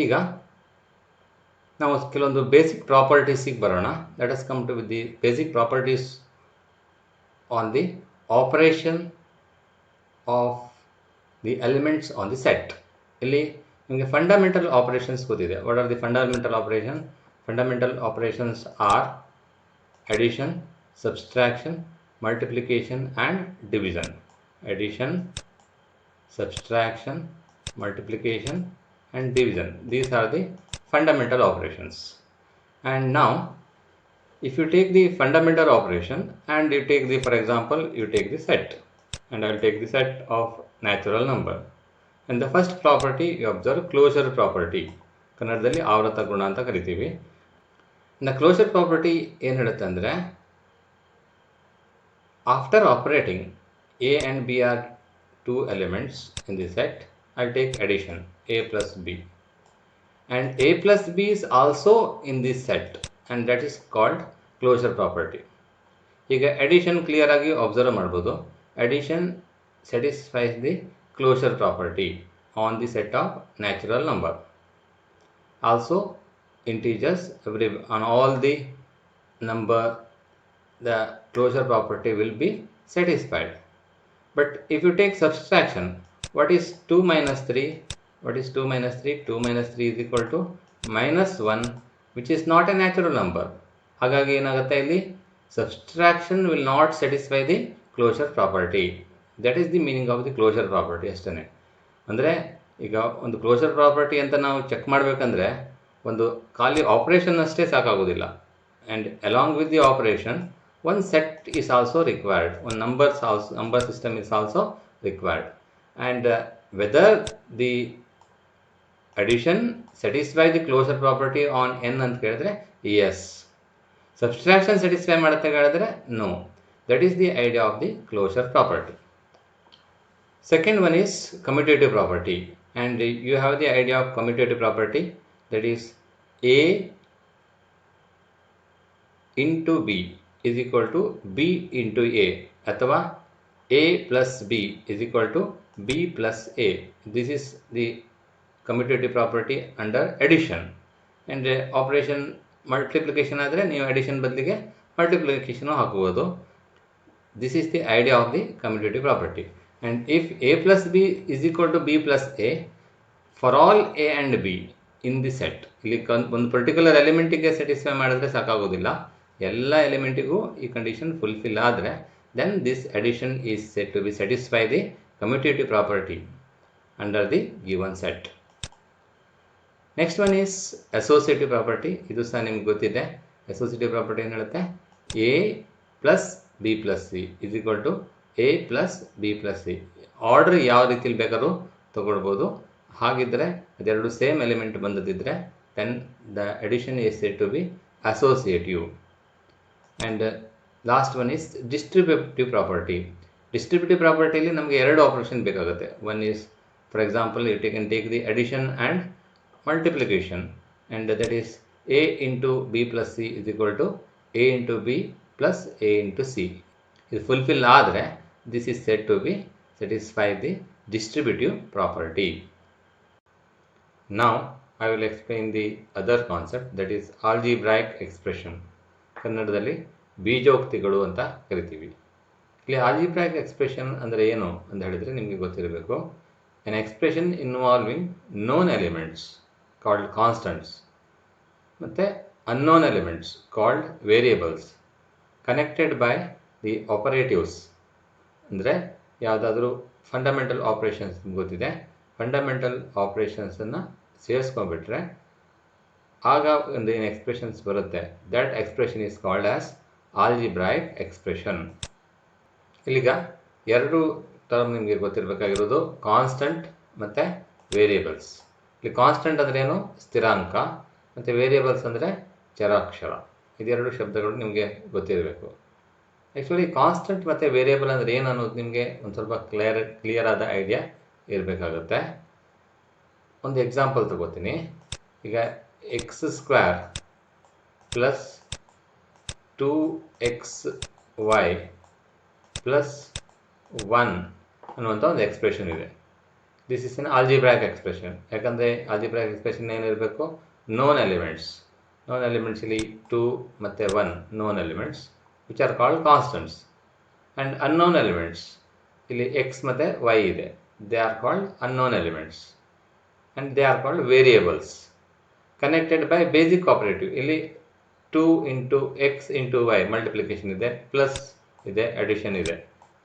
ಈಗ ನಾವು ಕೆಲವೊಂದು ಬೇಸಿಕ್ ಪ್ರಾಪರ್ಟೀಸಿಗೆ ಬರೋಣ. Let us come to with the basic properties on the operation of the elements on the set. ಇಲ್ಲಿ ನಿಮಗೆ ಫಂಡಮೆಂಟಲ್ ಆಪರೇಷನ್ಸ್ ಗೊತ್ತಿದೆ. What are the fundamental operation? Fundamental operations are addition, subtraction, multiplication and division. Addition, subtraction, multiplication and division. These are the fundamental operations. And now if you take the fundamental operation and you take the, for example, you take the set, and I will take the set of natural number, and the first property you observe closure property. ಕನ್ನಡದಲ್ಲಿ ಆವೃತ ಗುಣ ಅಂತ ಕರಿತೀವಿ. The closure property ಏನು ಹೇಳುತ್ತೆ ಅಂದರೆ, after operating a and b are two elements in the set, I'll take addition a plus b, and a plus b is also in this set, and that is called closure property. ಈಗ addition clear ಆಗಿ observe ಮಾಡ್ಬೋದು. Addition satisfies the closure property on the set of natural number. Also integers, on all the number the closure property will be satisfied. But if you take subtraction, what is 2 minus 3? What is 2 minus 3? 2 minus 3 is equal to minus 1, which is not a natural number. ಹಾಗಾಗಿ ಏನಾಗುತ್ತೆ ಇಲ್ಲಿ, subtraction will not satisfy the closure property. That is the meaning of the closure property ಅಷ್ಟೇ. ಅಂದರೆ ಈಗ ಒಂದು closure property ಅಂತ ನಾವು check ಮಾಡಬೇಕಂದ್ರೆ ಒಂದು ಖಾಲಿ ಆಪರೇಷನ್ ಅಷ್ಟೇ ಸಾಕಾಗೋದಿಲ್ಲ. And along with the operation one set is also required, one number system is also required, and whether the addition satisfy the closure property on n ಅಂತ ಕೇಳಿದ್ರೆ yes, subtraction satisfy ಮಾಡುತ್ತೆ ಹೇಳಿದ್ರೆ no. That is the idea of the closure property. Second one is commutative property, and you have the idea of commutative property, that is a into b is equal to b into a, ಅಥವಾ a plus b is equal to b plus a. This is the commutative property under addition. And operation multiplication ಆದರೆ ನೀವು addition ಬದಲಿಗೆ multiplication ಹಾಕಬಹುದು. This is the idea of the commutative property. And if a plus b is equal to b plus a for all a and b in the set, ಇಲ್ಲಿ ಒಂದು particular ಎಲಿಮೆಂಟಿಗೆ satisfy ಮಾಡಿದ್ರೆ ಸಾಕಾಗೋದಿಲ್ಲ, ಎಲ್ಲ ಎಲಿಮೆಂಟಿಗೂ ಈ condition fulfil ಆದರೆ then this addition is said to be satisfy the commutative property under the given set. Next one is associative property. ಇದು ಸಹ ನಿಮ್ಗೆ ಗೊತ್ತಿದೆ. associative property ಏನು ಹೇಳುತ್ತೆ, a plus b plus c is equal to a plus b plus c. Order ಯಾವ ರೀತಿಯಲ್ಲಿ ಬೇಕಾದ್ರೂ ತಗೊಳ್ಬೋದು. ಹಾಗಿದ್ರೆ ಅದೆರಡು ಸೇಮ್ ಎಲಿಮೆಂಟ್ ಬಂದದಿದ್ರೆ then the addition is said to be associative. And last one is distributive property. Distributive property ಅಲ್ಲಿ ನಮಗೆ ಎರಡು ಆಪರೇಷನ್ ಬೇಕಾಗುತ್ತೆ. One is, for example, you can take the addition and multiplication, and that is a into b plus c is equal to a into b plus a into c. ಇದು fulfil ಆದರೆ this is said to be satisfy the distributive property. Now I will explain the other concept, that is algebraic expression. ಕನ್ನಡದಲ್ಲಿ ಬೀಜೋಕ್ತಿಗಳು ಅಂತ ಕರಿತೀವಿ. ಇಲ್ಲಿ algebraic expression ಅಂದರೆ ಏನು ಅಂತ ಹೇಳಿದರೆ ನಿಮಗೆ ಗೊತ್ತಿರಬೇಕು. An expression involving known elements called constants ಮತ್ತು unknown elements called variables connected by the operatives. ಅಂದರೆ ಯಾವುದಾದ್ರೂ ಫಂಡಮೆಂಟಲ್ ಆಪರೇಷನ್ಸ್ ಗೊತ್ತಿದೆ, ಫಂಡಮೆಂಟಲ್ ಆಪರೇಷನ್ಸನ್ನು ಸೇರಿಸ್ಕೊಂಡ್ಬಿಟ್ರೆ ಆಗ ಒಂದು ಏನು ಎಕ್ಸ್ಪ್ರೆಷನ್ಸ್ ಬರುತ್ತೆ, that expression is called as algebraic expression. ಇಲ್ಲಿಗ ಎರಡು ಟರ್ಮ್ ನಿಮಗೆ ಗೊತ್ತಿರಬೇಕಾಗಿರೋದು, ಕಾನ್ಸ್ಟಂಟ್ ಮತ್ತು ವೇರಿಯೇಬಲ್ಸ್. ಇಲ್ಲಿ ಕಾನ್ಸ್ಟಂಟ್ ಅಂದರೆ ಏನು, ಸ್ಥಿರಾಂಕ, ಮತ್ತು ವೇರಿಯೇಬಲ್ಸ್ ಅಂದರೆ ಚರಾಕ್ಷರ. ಇದೆರಡು ಶಬ್ದಗಳು ನಿಮಗೆ ಗೊತ್ತಿರಬೇಕು. ಆ್ಯಕ್ಚುಲಿ ಕಾನ್ಸ್ಟಂಟ್ ಮತ್ತು ವೇರಿಯೇಬಲ್ ಅಂದರೆ ಏನು ಅನ್ನೋದು ನಿಮಗೆ ಒಂದು ಸ್ವಲ್ಪ ಕ್ಲಿಯರ್ ಆದ ಐಡಿಯಾ ಇರಬೇಕಾಗುತ್ತೆ. ಒಂದು ಎಕ್ಸಾಂಪಲ್ ತಗೋತೀನಿ. ಈಗ x square plus 2xy plus 1 ಅನ್ನುವಂಥ ಒಂದು ಎಕ್ಸ್ಪ್ರೆಷನ್ ಇದೆ. This is an algebraic expression. ಯಾಕಂದರೆ ಆಲ್ಜಿಬ್ರಾಕ್ ಎಕ್ಸ್ಪ್ರೆಷನ್ ಏನಿರಬೇಕು, ನೋನ್ ಎಲಿಮೆಂಟ್ಸ್. ನೋನ್ ಎಲಿಮೆಂಟ್ಸ್ ಇಲ್ಲಿ 2 ಮತ್ತು 1 known elements which are called constants. And unknown elements ಇಲ್ಲಿ x ಮತ್ತು y ಇದೆ, they are called unknown elements and they are called variables connected by basic operative. ಇಲ್ಲಿ 2 into x into y multiplication ಇದೆ, plus ಇದೆ, addition ಇದೆ.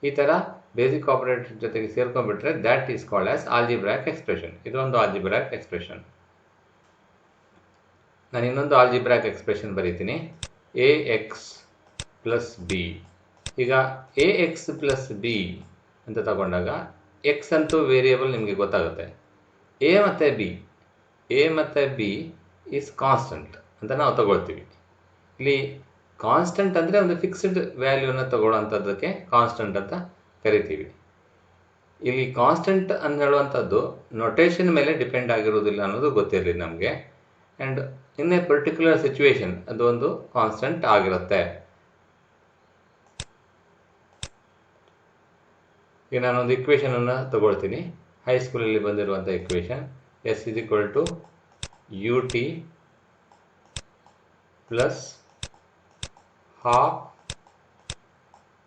ಈ ಥರ basic operator ಜೊತೆಗೆ ಸೇರ್ಕೊಂಡ್ಬಿಟ್ರೆ that is called as algebraic expression. ಇದೊಂದು ಆಲ್ಜಿಬ್ರಾಕ್ ಎಕ್ಸ್ಪ್ರೆಷನ್. ನಾನು ಇನ್ನೊಂದು ಆಲ್ಜಿಬ್ರಾಕ್ ಎಕ್ಸ್ಪ್ರೆಷನ್ ಬರೀತೀನಿ, ಎ ಎಕ್ಸ್ ಪ್ಲಸ್ ಬಿ. ಈಗ ಎ ಎಕ್ಸ್ ಪ್ಲಸ್ ಬಿ ಅಂತ ತಗೊಂಡಾಗ ಎಕ್ಸ್ ಅಂತೂ ವೇರಿಯೇಬಲ್ ನಿಮಗೆ ಗೊತ್ತಾಗುತ್ತೆ. ಎ ಮತ್ತು ಬಿ ಈಸ್ ಕಾನ್ಸ್ಟೆಂಟ್ ಅಂತ ನಾವು ತಗೊಳ್ತೀವಿ. ಇಲ್ಲಿ ಕಾನ್ಸ್ಟೆಂಟ್ ಅಂದರೆ ಒಂದು ಫಿಕ್ಸ್ಡ್ ವ್ಯಾಲ್ಯೂನ ತಗೊಳ್ಳೋಂಥದ್ದಕ್ಕೆ ಕಾನ್ಸ್ಟೆಂಟ್ ಅಂತ ಕರಿತೀವಿ. ಇಲ್ಲಿ ಕಾನ್ಸ್ಟೆಂಟ್ ಅಂತ ಹೇಳುವಂಥದ್ದು ನೊಟೇಷನ್ ಮೇಲೆ ಡಿಪೆಂಡ್ ಆಗಿರೋದಿಲ್ಲ ಅನ್ನೋದು ಗೊತ್ತಿರಲಿ ನಮಗೆ. And in a particular situation ಅದು ಒಂದು ಕಾನ್ಸ್ಟೆಂಟ್ ಆಗಿರುತ್ತೆ. ಈಗ ನಾನೊಂದು ಇಕ್ವೇಷನನ್ನು ತಗೊಳ್ತೀನಿ, ಹೈಸ್ಕೂಲಲ್ಲಿ ಬಂದಿರುವಂಥ equation, S is equal to U T plus half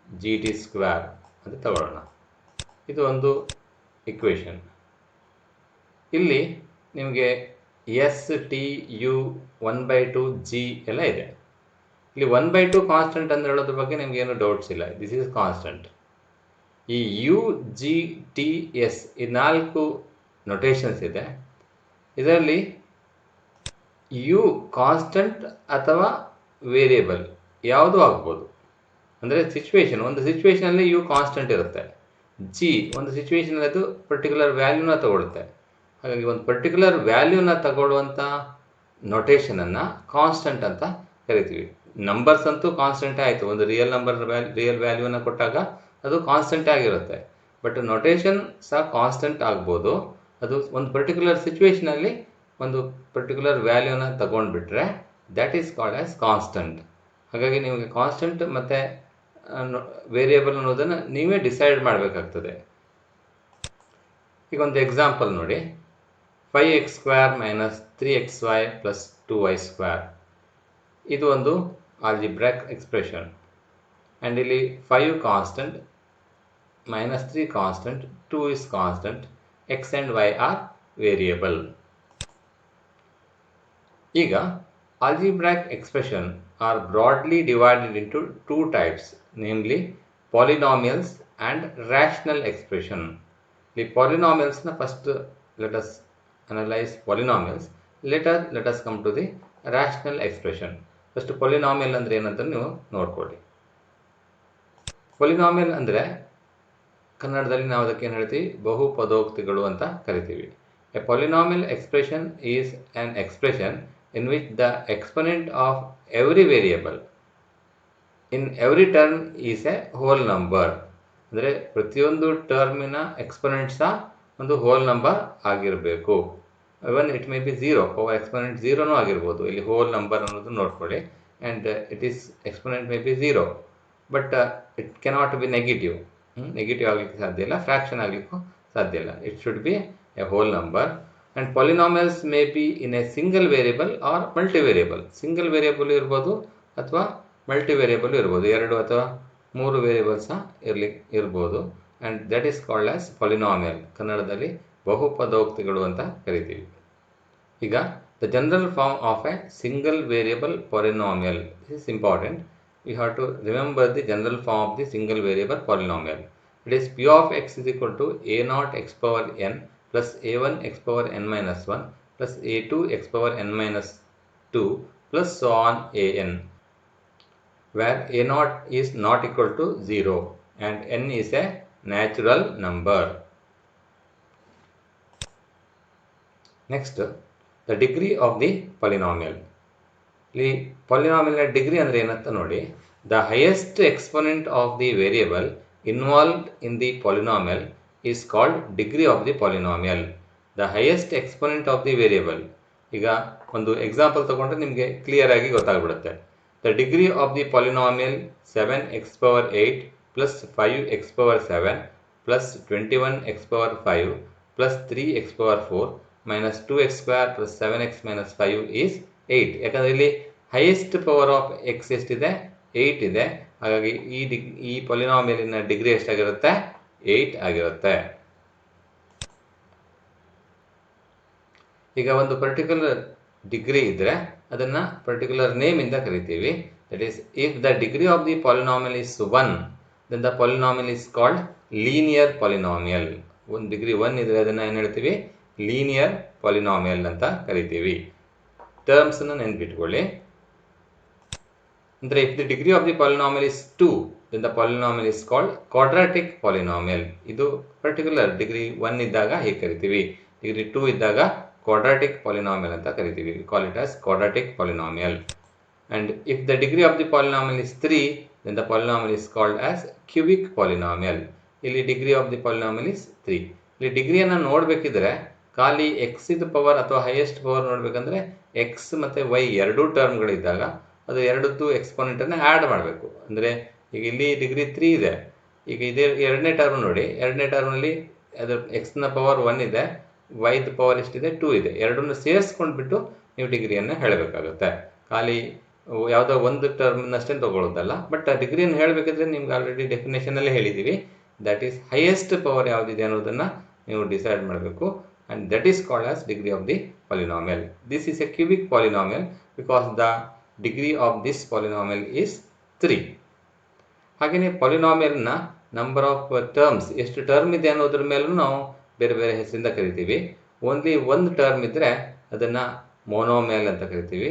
G T square ಅಂತ ತಗೊಳ್ಳೋಣ. ಇದು ಒಂದು ಇಕ್ವೇಷನ್. ಇಲ್ಲಿ ನಿಮಗೆ ಎಸ್ ಟಿ ಯು 1/2 ಜಿ ಎಲ್ಲ ಇದೆ. ಇಲ್ಲಿ 1/2 ಕಾನ್ಸ್ಟೆಂಟ್ ಅಂತ ಹೇಳೋದ್ರ ಬಗ್ಗೆ ನಿಮಗೇನು ಡೌಟ್ಸ್ ಇಲ್ಲ, ದಿಸ್ ಈಸ್ ಕಾನ್ಸ್ಟೆಂಟ್. ಈ ಯು ಜಿ ಟಿ ಎಸ್ ಈ 4 ನೊಟೇಷನ್ಸ್ ಇದೆ. ಇದರಲ್ಲಿ ಯು ಕಾನ್ಸ್ಟೆಂಟ್ ಅಥವಾ ವೇರಿಯೇಬಲ್ ಯಾವುದೂ ಆಗ್ಬೋದು. ಅಂದರೆ ಒಂದು ಸಿಚುವೇಷನಲ್ಲಿ ಯು ಕಾನ್ಸ್ಟೆಂಟ್ ಇರುತ್ತೆ, ಜಿ ಒಂದು ಸಿಚುವೇಷನಲ್ಲಿ ಅದು ಪರ್ಟಿಕ್ಯುಲರ್ ವ್ಯಾಲ್ಯೂನ ತಗೊಳುತ್ತೆ. ಹಾಗಾಗಿ ಒಂದು ಪರ್ಟಿಕ್ಯುಲರ್ ವ್ಯಾಲ್ಯೂನ ತಗೊಳ್ಳುವಂಥ ನೊಟೇಷನನ್ನು ಕಾನ್ಸ್ಟೆಂಟ್ ಅಂತ ಕರಿತೀವಿ. ನಂಬರ್ಸ್ ಅಂತೂ ಕಾನ್ಸ್ಟೆಂಟೇ ಆಯಿತು, ಒಂದು ರಿಯಲ್ ವ್ಯಾಲ್ಯೂನ ಕೊಟ್ಟಾಗ ಅದು ಕಾನ್ಸ್ಟೆಂಟ್ ಆಗಿರುತ್ತೆ. ಬಟ್ ನೊಟೇಷನ್ ಸಹ ಕಾನ್ಸ್ಟೆಂಟ್ ಆಗ್ಬೋದು. ಅದು ಒಂದು ಪರ್ಟಿಕ್ಯುಲರ್ ಸಿಚುವೇಷನಲ್ಲಿ ಒಂದು ಪರ್ಟಿಕ್ಯುಲರ್ ವ್ಯಾಲ್ಯೂನ ತಗೊಂಡ್ಬಿಟ್ರೆ that is called as constant. ಹಾಗಾಗಿ ನಿಮಗೆ ಕಾನ್ಸ್ಟೆಂಟ್ ಮತ್ತು ವೇರಿಯೇಬಲ್ ಅನ್ನೋದನ್ನು ನೀವೇ ಡಿಸೈಡ್ ಮಾಡಬೇಕಾಗ್ತದೆ. ಈಗ ಒಂದು ಎಕ್ಸಾಂಪಲ್ ನೋಡಿ, 5x² - 3xy + 2y². ಇದು ಒಂದು ಆಲ್ಜಿಬ್ರಾಕ್ ಎಕ್ಸ್ಪ್ರೆಷನ್. ಆ್ಯಂಡ್ ಇಲ್ಲಿ 5 constant, -3 constant, 2 is constant, x and y are variable. ಈಗ algebraic expression are broadly divided into 2 types, namely polynomials and rational expression. The polynomials na first let us analyze polynomials, later let us come to the rational expression. First polynomial andre enanta ನೀವು ನೋಡ್ಕೊಳ್ಳಿ. polynomial ಅಂದ್ರೆ ಕನ್ನಡದಲ್ಲಿ ನಾವು ಅದಕ್ಕೆ ಏನು ಹೇಳ್ತೀವಿ, ಬಹುಪದೋಕ್ತಿಗಳು ಅಂತ ಕರಿತೀವಿ. A polynomial expression is an expression in which the exponent of every variable in every term is a whole number. ಅಂದರೆ ಪ್ರತಿಯೊಂದು ಟರ್ಮಿನ ಎಕ್ಸ್ಪೊನೆಂಟ್ ಸಹ ಒಂದು ಹೋಲ್ ನಂಬರ್ ಆಗಿರಬೇಕು. Even it may be 0, exponent 0ನೂ ಆಗಿರ್ಬೋದು. ಇಲ್ಲಿ ಹೋಲ್ ನಂಬರ್ ಅನ್ನೋದು ನೋಡ್ಕೊಳ್ಳಿ. And it is exponent may be 0, but it cannot be negative. Negative ಆಗಲಿಕ್ಕೆ ಸಾಧ್ಯ ಇಲ್ಲ, ಫ್ರ್ಯಾಕ್ಷನ್ ಆಗಲಿಕ್ಕೂ ಸಾಧ್ಯ ಇಲ್ಲ. It should be a whole number. And polynomials may be in a single variable or multivariable. Single variable ಇರ್ಬೋದು ಅಥವಾ multivariable ಇರ್ಬೋದು, 2 ಅಥವಾ 3 ವೇರಿಯಬಲ್ ಸಹ ಇರ್ಬೋದು. And that is called as polynomial. ಕನ್ನಡದಲ್ಲಿ ಬಹುಪದೋಕ್ತಿಗಳು ಅಂತ ಕರಿತೀವಿ. ಈಗ the general form of a single variable polynomial, this is important. We have to remember the general form of the single variable polynomial. It is p of x is equal to a0 x power n plus a1 x power n minus 1 plus a2 x power n minus 2 plus so on an, where a0 is not equal to 0 and n is a natural number. Next, the degree of the polynomial. ಇಲ್ಲಿ ಪಾಲಿನಾಮಿಯಲ್ನ degree ಅಂದರೆ ಏನಂತ ನೋಡಿ. The highest exponent of the variable involved in the polynomial is called degree of the polynomial. The highest exponent of the variable. ಈಗ ಒಂದು example ತಗೊಂಡ್ರೆ ನಿಮಗೆ clear ಆಗಿ ಗೊತ್ತಾಗ್ಬಿಡುತ್ತೆ. The degree of the polynomial 7x⁸ plus 5x⁷ plus 21x⁵ plus plus 3x power 4 minus 2x square plus 7x minus 5 is 8. ಯಾಕಂದರೆ ಇಲ್ಲಿ highest power of x ಎಷ್ಟಿದೆ? 8 ಇದೆ. ಹಾಗಾಗಿ ಈ ಪಾಲಿನಾಮಿಯಲಿನ ಡಿಗ್ರಿ ಎಷ್ಟಾಗಿರುತ್ತೆ? 8 ಆಗಿರುತ್ತೆ. ಈಗ ಒಂದು ಪರ್ಟಿಕ್ಯುಲರ್ ಡಿಗ್ರಿ ಇದ್ದರೆ ಅದನ್ನು ಪರ್ಟಿಕ್ಯುಲರ್ ನೇಮಿಂದ ಕರಿತೀವಿ. That is, if the degree of the polynomial is 1, then the polynomial is called linear polynomial. ಒಂದು ಡಿಗ್ರಿ 1 ಇದ್ದರೆ ಅದನ್ನು ಏನು ಹೇಳ್ತೀವಿ? ಲೀನಿಯರ್ ಪಾಲಿನಾಮಿಯಲ್ ಅಂತ ಕರಿತೀವಿ. ಟರ್ಮ್ಸನ್ನು ನೆನ್ಪಿಟ್ಕೊಳ್ಳಿ. ಅಂದರೆ if the degree of the polynomial is 2, then the polynomial is called quadratic polynomial. ಇದು ಪರ್ಟಿಕ್ಯುಲರ್ ಡಿಗ್ರಿ 1 ಇದ್ದಾಗ ಹೀಗೆ ಕರಿತೀವಿ. ಡಿಗ್ರಿ 2 ಇದ್ದಾಗ quadratic polynomial ಅಂತ ಕರಿತೀವಿ. We call it as quadratic polynomial. And if the degree of the polynomial is 3, then the polynomial is called as cubic polynomial. ಇಲ್ಲಿ degree of the polynomial is 3. ಇಲ್ಲಿ ಡಿಗ್ರಿಯನ್ನು ನೋಡಬೇಕಿದ್ರೆ ಖಾಲಿ x ಇದ power ಅಥವಾ highest power ನೋಡಬೇಕಂದ್ರೆ x ಮತ್ತು y ಎರಡೂ ಟರ್ಮ್ಗಳಿದ್ದಾಗ ಅದು ಎರಡದ್ದು ಎಕ್ಸ್ಪೋನೆಂಟನ್ನು add ಮಾಡಬೇಕು. ಅಂದರೆ ಈಗ ಇಲ್ಲಿ ಡಿಗ್ರಿ 3 ಇದೆ. ಈಗ ಇದೇ ಎರಡನೇ ಟರ್ಮ್ ನೋಡಿ. ಎರಡನೇ ಟರ್ಮ್ನಲ್ಲಿ ಅದು ಎಕ್ಸ್ನ ಪವರ್ 1 ಇದೆ, ವೈದ್ ಪವರ್ ಎಷ್ಟಿದೆ? 2 ಇದೆ. ಎರಡನ್ನು ಸೇರಿಸ್ಕೊಂಡ್ಬಿಟ್ಟು ನೀವು ಡಿಗ್ರಿಯನ್ನು ಹೇಳಬೇಕಾಗುತ್ತೆ. ಖಾಲಿ ಯಾವುದೋ ಒಂದು ಟರ್ಮ್ನಷ್ಟೇ ತೊಗೊಳ್ಳೋದಲ್ಲ. ಬಟ್ ಆ ಡಿಗ್ರಿಯನ್ನು ಹೇಳಬೇಕಿದ್ರೆ ನಿಮ್ಗೆ ಆಲ್ರೆಡಿ ಡೆಫಿನೇಷನಲ್ಲೇ ಹೇಳಿದ್ದೀವಿ. ದಟ್ ಈಸ್ ಹೈಯೆಸ್ಟ್ ಪವರ್ ಯಾವುದಿದೆ ಅನ್ನೋದನ್ನು ನೀವು ಡಿಸೈಡ್ ಮಾಡಬೇಕು. And that is called as degree of the polynomial. This is A cubic polynomial because the degree of this polynomial is 3. ಹಾಗೆಯೇ ಪಾಲಿನಾಮಿಯಲ್ನ ನಂಬರ್ ಆಫ್ ಟರ್ಮ್ಸ್, ಎಷ್ಟು term ಇದೆ ಅನ್ನೋದ್ರ ಮೇಲೂ ನಾವು ಬೇರೆ ಬೇರೆ ಹೆಸರಿಂದ ಕರಿತೀವಿ. ಓನ್ಲಿ ಒಂದು ಟರ್ಮ್ ಇದ್ದರೆ ಅದನ್ನು ಮೊನೋಮಿಯಲ್ ಅಂತ ಕರಿತೀವಿ.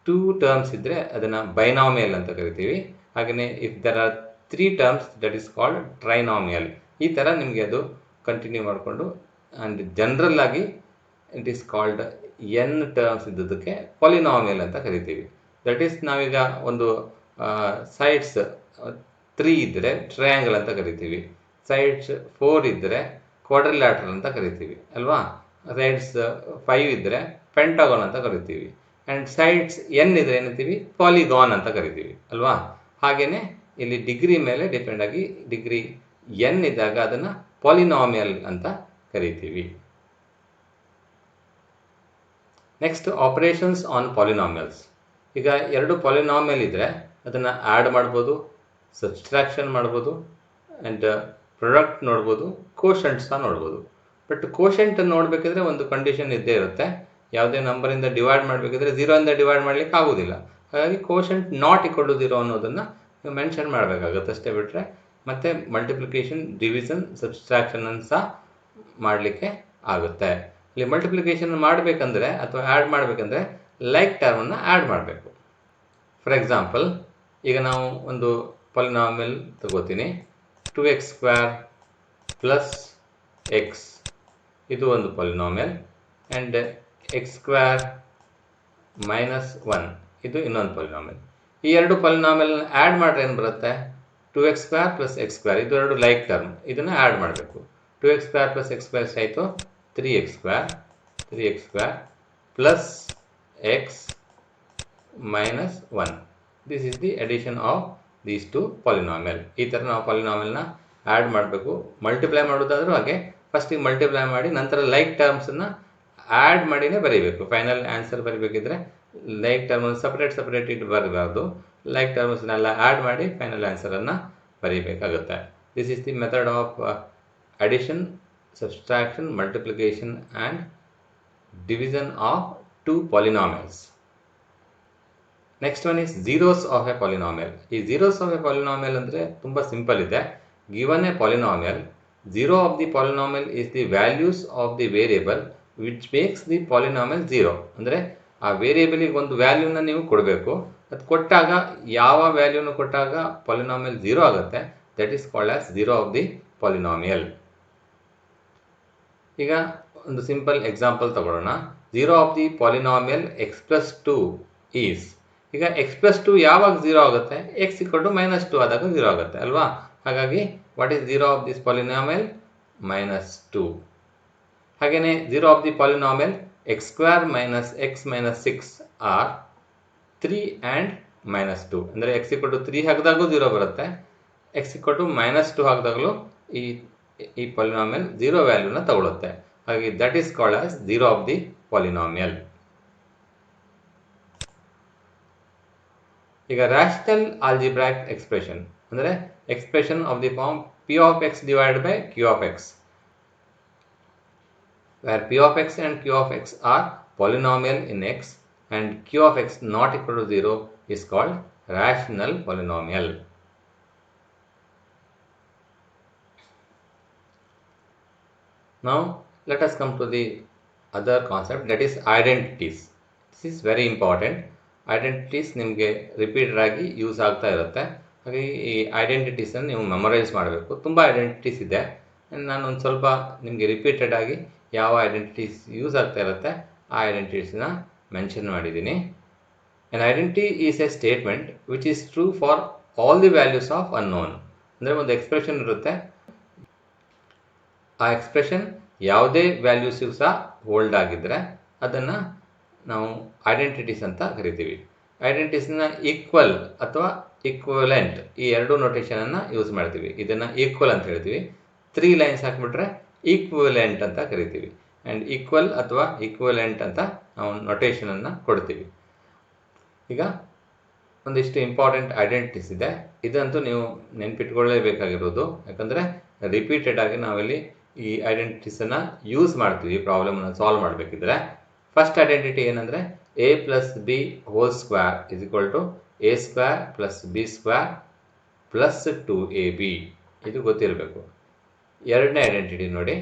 2 ಟರ್ಮ್ಸ್ ಇದ್ದರೆ ಅದನ್ನು ಬೈನಾಮಿಯಲ್ ಅಂತ ಕರಿತೀವಿ. ಹಾಗೆಯೇ if there are 3 terms that is called trinomial. ಈ ಥರ ನಿಮಗೆ ಅದು ಕಂಟಿನ್ಯೂ ಮಾಡಿಕೊಂಡು ಆ್ಯಂಡ್ ಜನರಲ್ ಆಗಿ it is called n terms ಇದ್ದದಕ್ಕೆ ಪಾಲಿನಾಮಿಯಲ್ ಅಂತ ಕರಿತೀವಿ. ದಟ್ ಈಸ್, ನಾವೀಗ ಒಂದು ಸೈಡ್ಸ್ 3 ಇದ್ದರೆ ಟ್ರಯಾಂಗಲ್ ಅಂತ ಕರಿತೀವಿ. ಸೈಡ್ಸ್ 4 ಇದ್ದರೆ ಕ್ವಾಡ್ರಿಲ್ಯಾಟ್ರಲ್ ಅಂತ ಕರಿತೀವಿ ಅಲ್ವಾ. ಸೈಡ್ಸ್ 5 ಇದ್ದರೆ ಪೆಂಟಾಗೋನ್ ಅಂತ ಕರಿತೀವಿ. ಆ್ಯಂಡ್ ಸೈಡ್ಸ್ n ಇದ್ದರೆ ಏನಂತೀವಿ? ಪಾಲಿಗಾನ್ ಅಂತ ಕರಿತೀವಿ ಅಲ್ವಾ. ಹಾಗೆಯೇ ಇಲ್ಲಿ ಡಿಗ್ರಿ ಮೇಲೆ ಡಿಪೆಂಡ್ ಆಗಿ ಡಿಗ್ರಿ n ಇದ್ದಾಗ ಅದನ್ನು ಪಾಲಿನಾಮಿಯಲ್ ಅಂತ ಕರಿತೀವಿ. Next, operations on polynomials. ಈಗ ಎರಡು ಪಾಲಿನಾಮಿಯಲ್ ಇದ್ದರೆ ಅದನ್ನು ಆ್ಯಡ್ ಮಾಡ್ಬೋದು, ಸಬ್ಸ್ಟ್ರಾಕ್ಷನ್ ಮಾಡ್ಬೋದು, ಆ್ಯಂಡ್ ಪ್ರಾಡಕ್ಟ್ ನೋಡ್ಬೋದು, ಕೋಶಂಟ್ ಸಹ ನೋಡ್ಬೋದು. ಬಟ್ ಕೋಶಂಟ್ ನೋಡಬೇಕಿದ್ರೆ ಒಂದು ಕಂಡೀಷನ್ ಇದ್ದೇ ಇರುತ್ತೆ. ಯಾವುದೇ ನಂಬರಿಂದ ಡಿವೈಡ್ ಮಾಡಬೇಕಿದ್ರೆ 0 ಇಂದ ಡಿವೈಡ್ ಮಾಡಲಿಕ್ಕೆ ಆಗೋದಿಲ್ಲ. ಹಾಗಾಗಿ ಕೋಶಂಟ್ ನಾಟ್ ಈಕ್ವಲ್ ಟು 0 ಅನ್ನೋದನ್ನು ನೀವು ಮೆನ್ಷನ್ ಮಾಡಬೇಕಾಗುತ್ತೆ ಅಷ್ಟೇ. ಬಿಟ್ಟರೆ ಮತ್ತು ಮಲ್ಟಿಪ್ಲಿಕೇಶನ್, ಡಿವಿಷನ್, ಸಬ್ಸ್ಟ್ರಾಕ್ಷನನ್ನು ಸಹ ಮಾಡಲಿಕ್ಕೆ ಆಗುತ್ತೆ. ಇಲ್ಲಿ ಮಲ್ಟಿಪ್ಲಿಕೇಶನ್ ಮಾಡಬೇಕಂದ್ರೆ ಅಥವಾ ಆ್ಯಡ್ ಮಾಡಬೇಕಂದ್ರೆ ಲೈಕ್ ಟರ್ಮನ್ನು ಆ್ಯಡ್ ಮಾಡಬೇಕು. ಫಾರ್ ಎಕ್ಸಾಂಪಲ್, ಈಗ ನಾವು ಒಂದು ಪಾಲಿನಾಮಿಯಲ್ ತಗೋತೀನಿ. 2x ಸ್ಕ್ವೇರ್ ಪ್ಲಸ್ x, ಇದು ಒಂದು polynomial. And x square minus 1, ಇದು ಇನ್ನೊಂದು ಪಾಲಿನಾಮಿಯಲ್. ಈ ಎರಡು ಪಾಲಿನಾಮಿಯಲ್ನ ಆ್ಯಡ್ ಮಾಡಿದ್ರೆ ಏನು ಬರುತ್ತೆ? 2x square plus x square, ಇದು ಎರಡು ಲೈಕ್ ಟರ್ಮ್, ಇದನ್ನು ಆ್ಯಡ್ ಮಾಡಬೇಕು. 2x square plus x square ಆಯಿತು 3x square plus x minus 1. This is the addition of these two polynomial. ಈ ಥರ ನಾವು ಪಾಲಿನಾಮಿಯಲ್ನ ಆ್ಯಡ್ ಮಾಡಬೇಕು. ಮಲ್ಟಿಪ್ಲೈ ಮಾಡೋದಾದರೂ ಹಾಗೆ ಫಸ್ಟಿಗೆ ಮಲ್ಟಿಪ್ಲೈ ಮಾಡಿ ನಂತರ ಲೈಕ್ ಟರ್ಮ್ಸನ್ನು ಆ್ಯಡ್ ಮಾಡಿನೇ ಬರೀಬೇಕು. ಫೈನಲ್ ಆನ್ಸರ್ ಬರೀಬೇಕಿದ್ರೆ ಲೈಕ್ ಟರ್ಮನ್ನು ಸಪ್ರೇಟ್ ಇಟ್ಟು ಬರಬಾರ್ದು. ಲೈಕ್ ಟರ್ಮ್ಸ್ನೆಲ್ಲ ಆ್ಯಡ್ ಮಾಡಿ ಫೈನಲ್ ಆನ್ಸರನ್ನು ಬರೀಬೇಕಾಗುತ್ತೆ. This is the method of addition, subtraction, multiplication and division of 2 polynomials. Next one is zeros of a polynomial. ಈ ಝೀರೋಸ್ ಆಫ್ ಎ ಪಾಲಿನಾಮಿಯಲ್ ಅಂದರೆ ತುಂಬ ಸಿಂಪಲ್ ಇದೆ. Given a polynomial, zero of the polynomial is the values of the variable which makes the polynomial zero. ಅಂದರೆ ಆ ವೇರಿಯೇಬಲಿಗೆ ಒಂದು ವ್ಯಾಲ್ಯೂನ ನೀವು ಕೊಡಬೇಕು. ಅದು ಕೊಟ್ಟಾಗ ಯಾವ ವ್ಯಾಲ್ಯೂನ ಕೊಟ್ಟಾಗ ಪಾಲಿನಾಮಿಯಲ್ ಝೀರೋ ಆಗುತ್ತೆ, that is called as zero of the polynomial. ಈಗ ಒಂದು ಸಿಂಪಲ್ ಎಕ್ಸಾಂಪಲ್ ತಗೊಳ್ಳೋಣ. Zero of the polynomial x plus 2 is. ಈಗ x ಪ್ಲಸ್ 2 ಯಾವಾಗ 0 ಆಗುತ್ತೆ? x = -2 ಆದಾಗ 0 ಆಗುತ್ತೆ ಅಲ್ವಾ. ಹಾಗಾಗಿ what is zero of this polynomial? -2. ಹಾಗೆಯೇ zero of the polynomial x² minus x minus 6 or 3 and -2. ಅಂದರೆ x = 3 ಹಾಕಿದಾಗೂ 0 ಬರುತ್ತೆ, x = -2 ಹಾಕಿದಾಗಲೂ ಈ ಈ ಪಾಲಿನಾಮಿಯಲ್ 0 ವ್ಯಾಲ್ಯೂನ ತಗೊಳುತ್ತೆ. ಹಾಗಾಗಿ that is called as 0 of the polynomial. ಈಗ ರ್ಯಾಷನಲ್ ಆಲ್ಜಿಬ್ರಾಯಿಕ್ ಎಕ್ಸ್ಪ್ರೆಷನ್ ಅಂದರೆ expression of the form p of x divided by q of x, where p of x and q of x are polynomial in x and q of x not equal to 0 is called rational polynomial. Now let us come to the other concept, that is identities. This is very important. Identities ನಿಮಗೆ repeated ಆಗಿ use ಆಗ್ತಾ ಇರುತ್ತೆ. ಹಾಗಾಗಿ ಈ ಐಡೆಂಟಿಟೀಸನ್ನು ನೀವು memorise ಮಾಡಬೇಕು. ತುಂಬ identities ಇದೆ. ನಾನು ಒಂದು ಸ್ವಲ್ಪ ನಿಮಗೆ ರಿಪೀಟೆಡ್ ಆಗಿ ಯಾವ ಐಡೆಂಟಿಟೀಸ್ ಯೂಸ್ ಆಗ್ತಾ ಇರುತ್ತೆ ಆ ಐಡೆಂಟಿಟೀಸ್ನ ಮೆನ್ಷನ್ ಮಾಡಿದ್ದೀನಿ. An identity is a statement which is true for all the values of unknown. ಅಂದರೆ ಒಂದು ಎಕ್ಸ್ಪ್ರೆಷನ್ ಇರುತ್ತೆ, ಆ ಎಕ್ಸ್ಪ್ರೆಷನ್ ಯಾವುದೇ ವ್ಯಾಲ್ಯೂಸಿಗೂ ಸಹ ಹೋಲ್ಡ್ ಆಗಿದ್ದರೆ ಅದನ್ನು ನಾವು ಐಡೆಂಟಿಟೀಸ್ ಅಂತ ಕರಿತೀವಿ. ಐಡೆಂಟಿಟೀಸ್ನ ಈಕ್ವಲ್ ಅಥವಾ ಈಕ್ವಲೆಂಟ್ ಈ ಎರಡು ನೊಟೇಷನನ್ನು ಯೂಸ್ ಮಾಡ್ತೀವಿ. ಇದನ್ನು ಈಕ್ವಲ್ ಅಂತ ಹೇಳ್ತೀವಿ. 3 ಲೈನ್ಸ್ ಹಾಕಿಬಿಟ್ರೆ ಈಕ್ವಲೆಂಟ್ ಅಂತ ಕರಿತೀವಿ. ಆ್ಯಂಡ್ ಈಕ್ವಲ್ ಅಥವಾ ಈಕ್ವಲೆಂಟ್ ಅಂತ ನಾವು ನೊಟೇಷನನ್ನು ಕೊಡ್ತೀವಿ. ಈಗ ಒಂದಿಷ್ಟು ಇಂಪಾರ್ಟೆಂಟ್ ಐಡೆಂಟಿಟೀಸ್ ಇದೆ. ಇದಂತೂ ನೀವು ನೆನ್ಪಿಟ್ಕೊಳ್ಳೇಬೇಕಾಗಿರೋದು, ಯಾಕಂದರೆ ರಿಪೀಟೆಡ್ ಆಗಿ ನಾವಿಲ್ಲಿ ಈ ಐಡೆಂಟಿಟೀಸನ್ನು ಯೂಸ್ ಮಾಡ್ತೀವಿ ಪ್ರಾಬ್ಲಮನ್ನು ಸಾಲ್ವ್ ಮಾಡಬೇಕಿದ್ರೆ. ಫಸ್ಟ್ ಐಡೆಂಟಿಟಿ ಏನಂದರೆ a plus b whole square is equal to a square plus b square plus 2ab. ಇದು ಗೊತ್ತಿರಬೇಕು. ಎರಡನೇ ಐಡೆಂಟಿಟಿ ನೋಡಿ,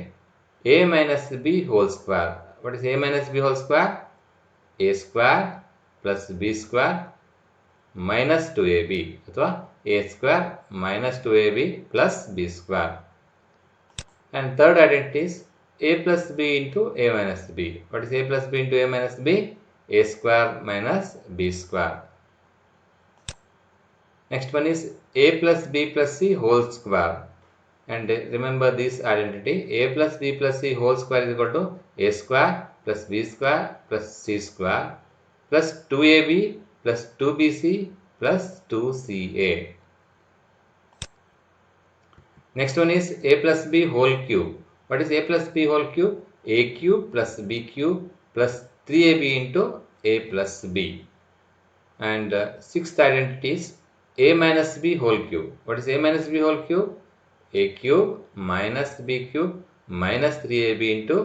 a minus b whole square. What is a minus b whole square? a square plus b square minus 2ab ಅಥವಾ a square minus 2ab plus b square. And third identity is a plus b into a minus b. What is a plus b into a minus b? A square minus b square. Next one is a plus b plus c whole square. And remember this identity, a plus b plus c whole square is equal to a square plus b square plus c square plus 2ab plus 2bc plus 2ca. Next one is a plus b whole cube. What is a plus b whole cube? A cube plus b cube plus 3ab into a plus b. And sixth identity is a minus b whole cube. What is a minus b whole cube? A cube minus b cube minus 3ab into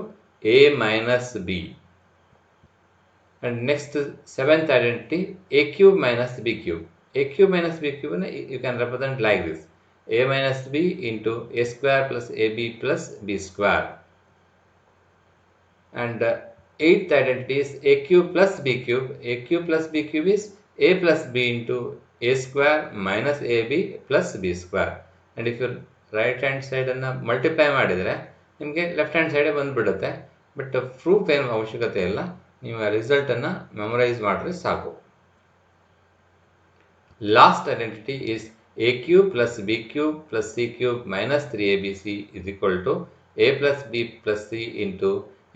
a minus b. And next seventh identity, a cube minus b cube. A cube minus b cube you can represent like this, a minus b into a square plus ab plus b square. And eighth identity is a cube plus b cube. A cube plus b cube is a plus b into a square minus ab plus b square. And if you right hand side ಅನ್ನು multiply ಮಾಡಿದರೆ ನಿಮಗೆ left hand ಸೈಡೇ ಬಂದುಬಿಡುತ್ತೆ. But proof ಏನು ಅವಶ್ಯಕತೆ ಇಲ್ಲ, ನೀವು ಆ ರಿಸಲ್ಟನ್ನು ಮೆಮೊರೈಸ್ ಮಾಡಿದ್ರೆ ಸಾಕು. Last identity is a cube plus b cube plus c cube minus 3abc is equal to a plus b plus c into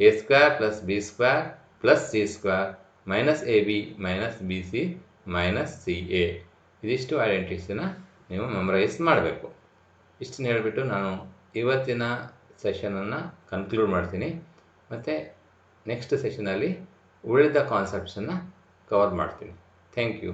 a square plus b square plus c square minus ab minus bc minus ca. ಇದಿಷ್ಟು ಐಡೆಂಟಿಟೀಸನ್ನು ನೀವು memorise ಮಾಡಬೇಕು. ಇಷ್ಟನ್ನು ಹೇಳಿಬಿಟ್ಟು ನಾನು ಇವತ್ತಿನ ಸೆಷನನ್ನು conclude ಮಾಡ್ತೀನಿ. ಮತ್ತು next ಸೆಷನಲ್ಲಿ ಉಳಿದ ಕಾನ್ಸೆಪ್ಟ್ಸನ್ನು ಕವರ್ ಮಾಡ್ತೀನಿ. Thank you.